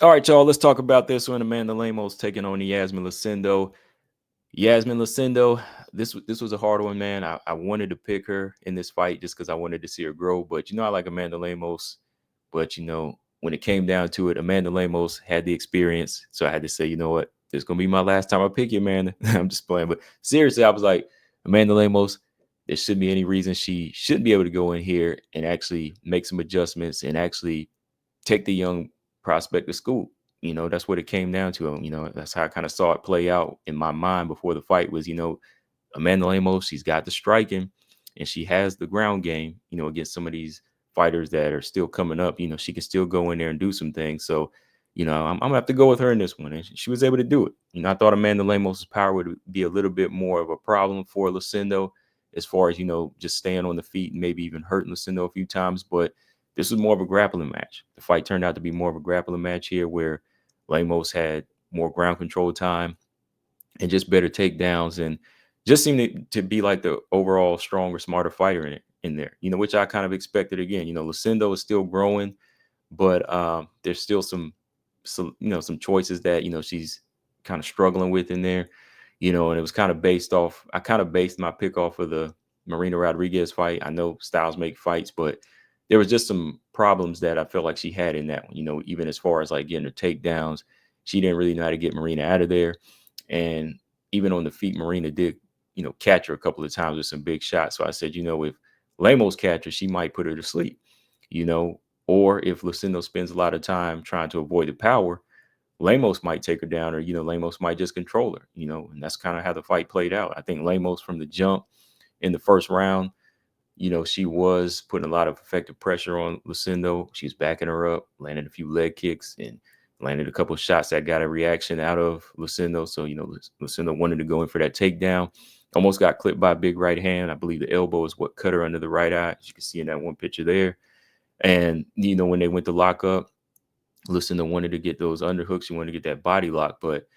All right, y'all. Let's talk about this one. Amanda Lemos taking on Iasmine Lucindo. Yasmin Lucindo, this was a hard one, man. I wanted to pick her in this fight just because I wanted to see her grow. But I like Amanda Lemos. But when it came down to it, Amanda Lemos had the experience, so I had to say, you know what, this is gonna be my last time I pick you, Amanda. I'm just playing, but seriously, I was like, Amanda Lemos. There shouldn't be any reason she shouldn't be able to go in here and actually make some adjustments and actually take the young prospect to school. That's what it came down to. That's how I kind of saw it play out in my mind before the fight was, Amanda Lemos, she's got the striking and she has the ground game, against some of these fighters that are still coming up. She can still go in there and do some things. So, I'm gonna have to go with her in this one. And she was able to do it. I thought Amanda Lemos' power would be a little bit more of a problem for Lucindo as far as, just staying on the feet and maybe even hurting Lucindo a few times. But this was more of a grappling match. The fight turned out to be more of a grappling match here where Lemos had more ground control time and just better takedowns and just seemed to be like the overall stronger, smarter fighter in there, which I kind of expected again. Lucindo is still growing, but there's still some choices that, she's kind of struggling with in there, and it was kind of based off, I kind of based my pick off of the Marina Rodriguez fight. I know styles make fights, but there was just some problems that I felt like she had in that one, even as far as like getting her takedowns. She didn't really know how to get Marina out of there. And even on the feet, Marina did, catch her a couple of times with some big shots. So I said, if Lemos catch her, she might put her to sleep, you know, or if Lucindo spends a lot of time trying to avoid the power, Lemos might take her down, or Lemos might just control her, and that's kind of how the fight played out. I think Lemos from the jump in the first round, she was putting a lot of effective pressure on Lucindo. She's backing her up, landed a few leg kicks, and landed a couple of shots that got a reaction out of Lucindo. So, Lucindo wanted to go in for that takedown. Almost got clipped by a big right hand. I believe the elbow is what cut her under the right eye, as you can see in that one picture there. And, when they went to lock up, Lucinda wanted to get those underhooks. She wanted to get that body lock, but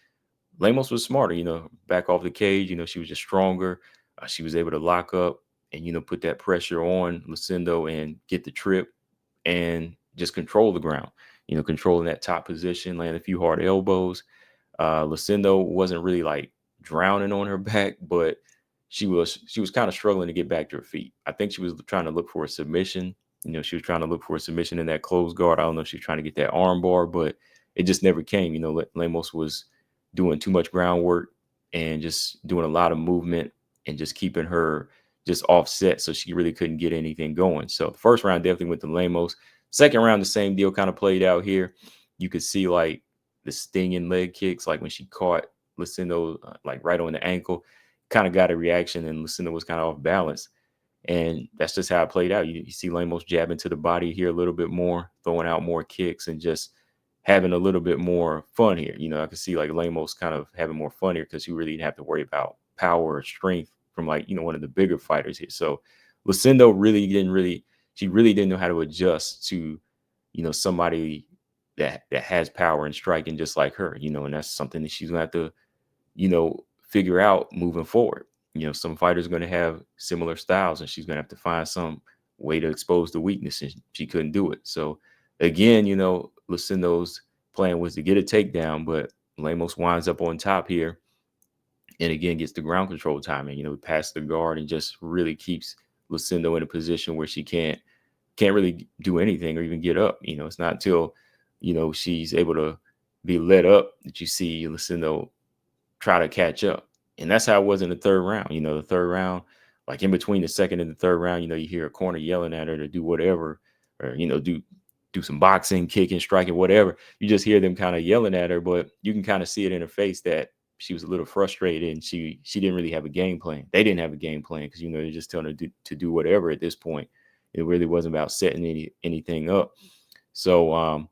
Lemos was smarter, back off the cage. She was just stronger. She was able to lock up and, put that pressure on Lucindo and get the trip and just control the ground, controlling that top position, land a few hard elbows. Lucindo wasn't really like drowning on her back, but she was kind of struggling to get back to her feet. I think she was trying to look for a submission. She was trying to look for a submission in that closed guard. I don't know if she was trying to get that arm bar, but it just never came. Lemos was doing too much groundwork and just doing a lot of movement and just keeping her just offset, so she really couldn't get anything going. So the first round definitely went to Lemos. Second round, the same deal kind of played out here. You could see like the stinging leg kicks, like when she caught Lucindo like right on the ankle, kind of got a reaction, and Lucindo was kind of off balance. And that's just how it played out. You see Lemos jabbing to the body here a little bit more, throwing out more kicks, and just having a little bit more fun here. I could see like Lemos kind of having more fun here because you really didn't have to worry about power or strength from like, one of the bigger fighters here. So Lucindo she really didn't know how to adjust to, somebody that has power and striking just like her, and that's something that she's gonna have to, figure out moving forward. Some fighters are gonna have similar styles and she's gonna have to find some way to expose the weakness, and she couldn't do it. So again, Lucindo's plan was to get a takedown, but Lemos winds up on top here and again gets the ground control timing, past the guard and just really keeps Lucindo in a position where she can't really do anything or even get up. It's not until, she's able to be let up that you see Lucindo try to catch up. And that's how it was in the third round. The third round, like in between the second and the third round, you hear a corner yelling at her to do whatever, or, do some boxing, kicking, striking, whatever. You just hear them kind of yelling at her, but you can kind of see it in her face that she was a little frustrated and she didn't really have a game plan. They didn't have a game plan because, they're just telling her to do whatever at this point. It really wasn't about setting anything up. So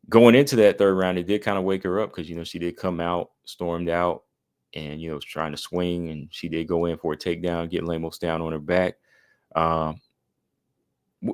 going into that third round, it did kind of wake her up because, she did come out, stormed out, and, was trying to swing, and she did go in for a takedown, get Lemos down on her back. Um,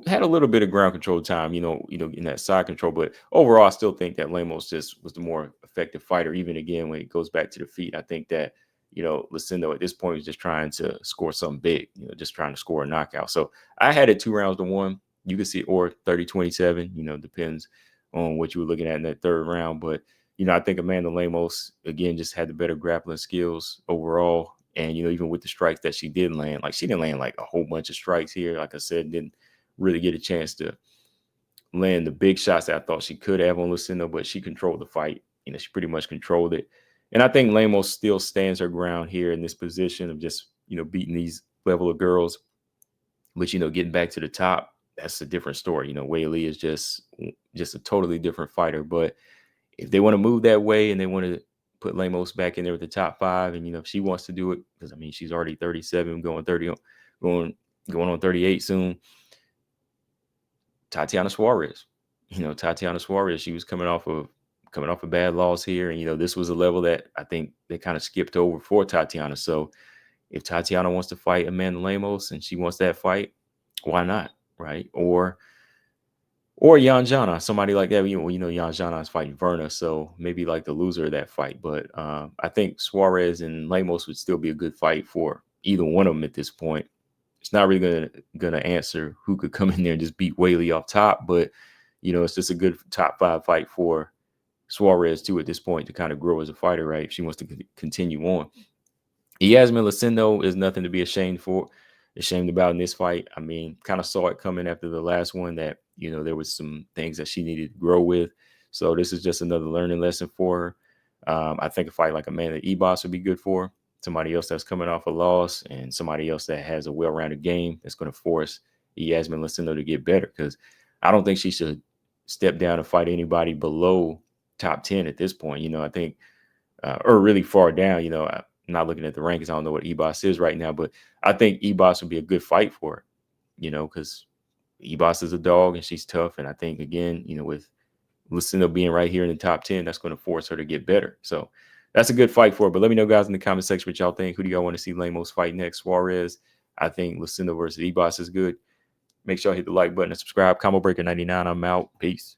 had a little bit of ground control time, in that side control, but overall, I still think that Lemos just was the more effective fighter. Even again, when it goes back to the feet, I think that, Lucindo at this point was just trying to score something big, just trying to score a knockout. So I had it 2-1. You can see, or 30-27, depends on what you were looking at in that third round. But I think Amanda Lemos again just had the better grappling skills overall. And even with the strikes that she did land, like she didn't land like a whole bunch of strikes here. Like I said, didn't really get a chance to land the big shots that I thought she could have on Lucindo, but she controlled the fight. She pretty much controlled it. And I think Lemos still stands her ground here in this position of just, beating these level of girls. But, getting back to the top, that's a different story. Wei Li is just a totally different fighter. But if they want to move that way and they want to put Lemos back in there with the top 5, and, if she wants to do it, because, I mean, she's already 37, going on 38 soon. Tatiana Suarez. Tatiana Suarez, she was coming off a bad loss here. And, this was a level that I think they kind of skipped over for Tatiana. So if Tatiana wants to fight Amanda Lemos and she wants that fight, why not? Right. Or Yan Jana, somebody like that. Yan Jana is fighting Verna. So maybe like the loser of that fight. But I think Suarez and Lemos would still be a good fight for either one of them at this point. It's not really gonna answer who could come in there and just beat Wei Li off top, but it's just a good top 5 fight for Suarez too at this point to kind of grow as a fighter, right? If she wants to continue on. Iasmine Lucindo is nothing to be ashamed about in this fight. I mean, kind of saw it coming after the last one that there was some things that she needed to grow with. So this is just another learning lesson for her. I think a fight like Amanda Ebos would be good for her. Somebody else that's coming off a loss and somebody else that has a well-rounded game that's going to force Iasmine Lucindo to get better, because I don't think she should step down and fight anybody below top 10 at this point. I think, or really far down. I'm not looking at the rankings. I don't know what Ebos is right now, but I think Ebos would be a good fight for her, because Ebos is a dog and she's tough. And I think, again, with Lucindo being right here in the top 10, that's going to force her to get better. So that's a good fight for her. But let me know, guys, in the comment section what y'all think. Who do y'all want to see Lemos fight next? Suarez. I think Lucindo versus Ebos is good. Make sure y'all hit the like button and subscribe. Combo Breaker 99. I'm out. Peace.